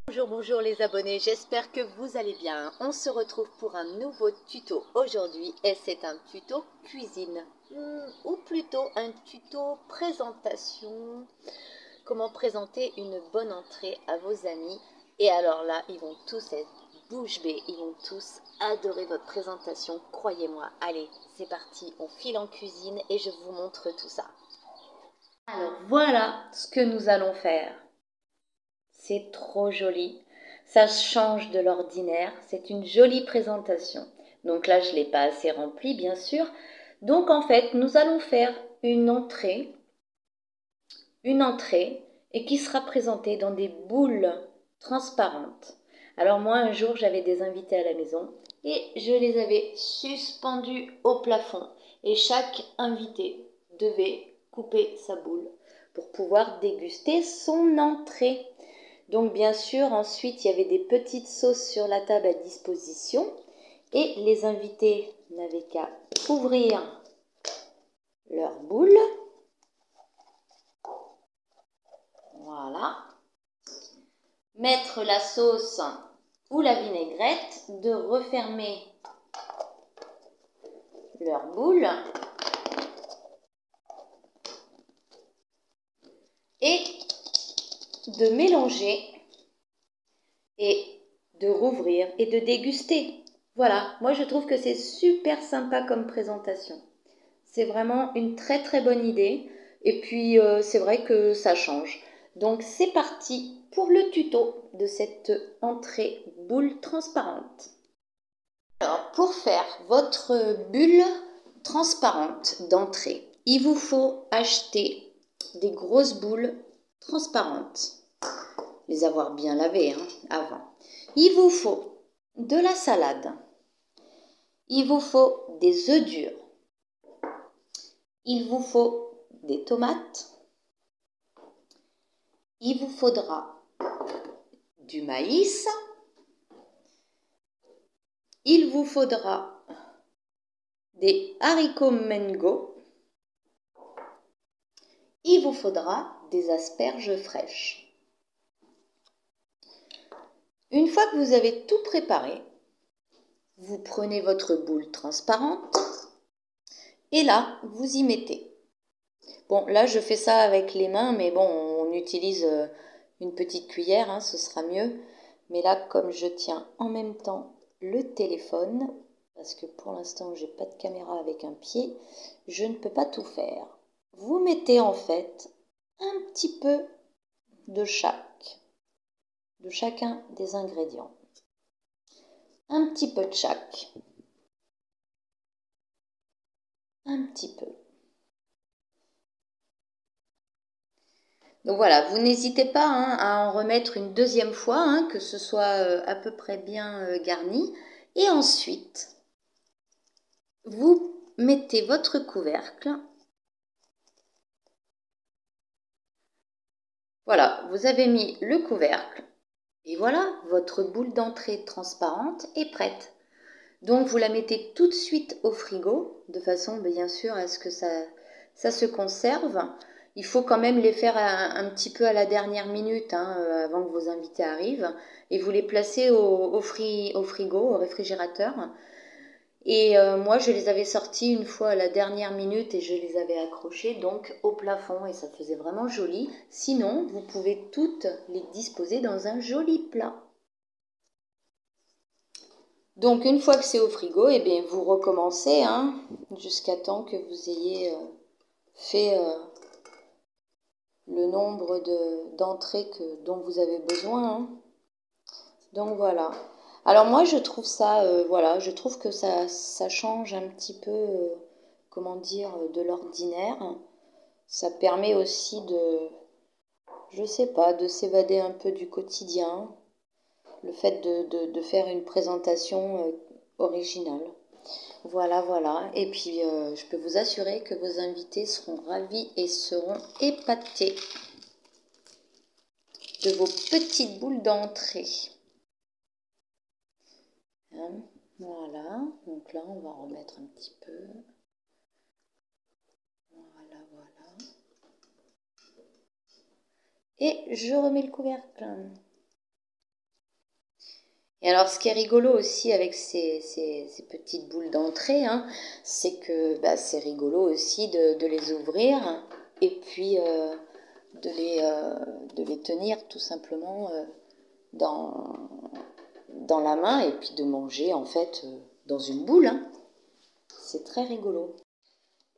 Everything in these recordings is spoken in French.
Bonjour, bonjour les abonnés, j'espère que vous allez bien. On se retrouve pour un nouveau tuto aujourd'hui et c'est un tuto cuisine ou plutôt un tuto présentation. Comment présenter une bonne entrée à vos amis. Et alors là, ils vont tous être bouche bée, ils vont tous adorer votre présentation, croyez-moi. Allez, c'est parti, on file en cuisine et je vous montre tout ça. Alors voilà ce que nous allons faire. C'est trop joli. Ça change de l'ordinaire. C'est une jolie présentation. Donc là, je ne l'ai pas assez rempli, bien sûr. Donc en fait, nous allons faire une entrée et qui sera présentée dans des boules transparentes. Alors moi, un jour, j'avais des invités à la maison et je les avais suspendus au plafond. Et chaque invité devait couper sa boule pour pouvoir déguster son entrée. Donc bien sûr, ensuite, il y avait des petites sauces sur la table à disposition. Et les invités n'avaient qu'à ouvrir leur boule. Voilà. Mettre la sauce ou la vinaigrette, de refermer leur boule. Et de mélanger et de rouvrir et de déguster. Voilà, moi je trouve que c'est super sympa comme présentation. C'est vraiment une très très bonne idée. Et puis c'est vrai que ça change. Donc c'est parti pour le tuto de cette entrée boule transparente. Alors pour faire votre bulle transparente d'entrée, il vous faut acheter des grosses boules transparentes. Les avoir bien lavées avant. Il vous faut de la salade. Il vous faut des œufs durs. Il vous faut des tomates. Il vous faudra du maïs. Il vous faudra des haricots mengo. Il vous faudra des asperges fraîches. Une fois que vous avez tout préparé, vous prenez votre boule transparente et là, vous y mettez. Bon, là, je fais ça avec les mains, mais bon, on utilise une petite cuillère, ce sera mieux. Mais là, comme je tiens en même temps le téléphone, parce que pour l'instant, j'ai pas de caméra avec un pied, je ne peux pas tout faire. Vous mettez en fait un petit peu de chacun des ingrédients. Un petit peu de chaque. Un petit peu. Donc voilà, vous n'hésitez pas à en remettre une deuxième fois, que ce soit à peu près bien garni. Et ensuite, vous mettez votre couvercle. Voilà, vous avez mis le couvercle. Et voilà, votre boule d'entrée transparente est prête. Donc vous la mettez tout de suite au frigo, de façon bien sûr à ce que ça se conserve. Il faut quand même les faire un petit peu à la dernière minute, avant que vos invités arrivent. Et vous les placez au frigo, au réfrigérateur. Et moi, je les avais sortis une fois à la dernière minute et je les avais accrochés donc au plafond et ça faisait vraiment joli. Sinon, vous pouvez toutes les disposer dans un joli plat. Donc une fois que c'est au frigo, eh bien, vous recommencez jusqu'à temps que vous ayez fait le nombre d'entrées dont vous avez besoin. Donc voilà. Alors moi je trouve ça, voilà, je trouve que ça change un petit peu, comment dire, de l'ordinaire. Ça permet aussi je sais pas, de s'évader un peu du quotidien. Le fait de faire une présentation originale. Voilà, voilà. Et puis, je peux vous assurer que vos invités seront ravis et seront épatés de vos petites boules d'entrée. Voilà. Donc là, on va remettre un petit peu. Voilà, voilà. Et je remets le couvercle. Et alors, ce qui est rigolo aussi avec ces petites boules d'entrée, hein, c'est que bah, c'est rigolo aussi de les ouvrir et puis de les tenir tout simplement dans, dans la main et puis de manger en fait dans une boule. Hein. C'est très rigolo.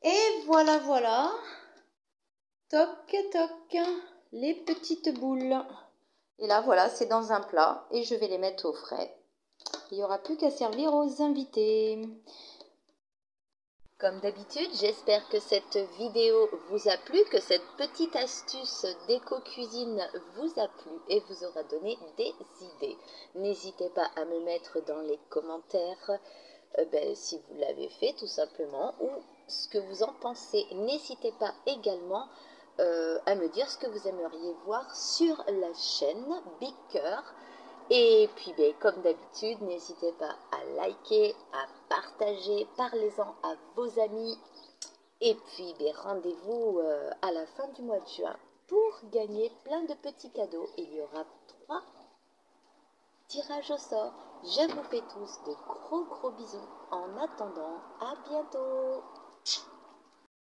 Et voilà, voilà. Toc, toc, les petites boules. Et là, voilà, c'est dans un plat et je vais les mettre au frais. Il n'y aura plus qu'à servir aux invités. Comme d'habitude, j'espère que cette vidéo vous a plu, que cette petite astuce d'éco-cuisine vous a plu et vous aura donné des idées. N'hésitez pas à me mettre dans les commentaires si vous l'avez fait tout simplement ou ce que vous en pensez. N'hésitez pas également à me dire ce que vous aimeriez voir sur la chaîne Big Cœur. Et puis, comme d'habitude, n'hésitez pas à liker, à partager, parlez-en à vos amis. Et puis, rendez-vous à la fin du mois de juin pour gagner plein de petits cadeaux. Il y aura 3 tirages au sort. Je vous fais tous de gros bisous. En attendant, à bientôt.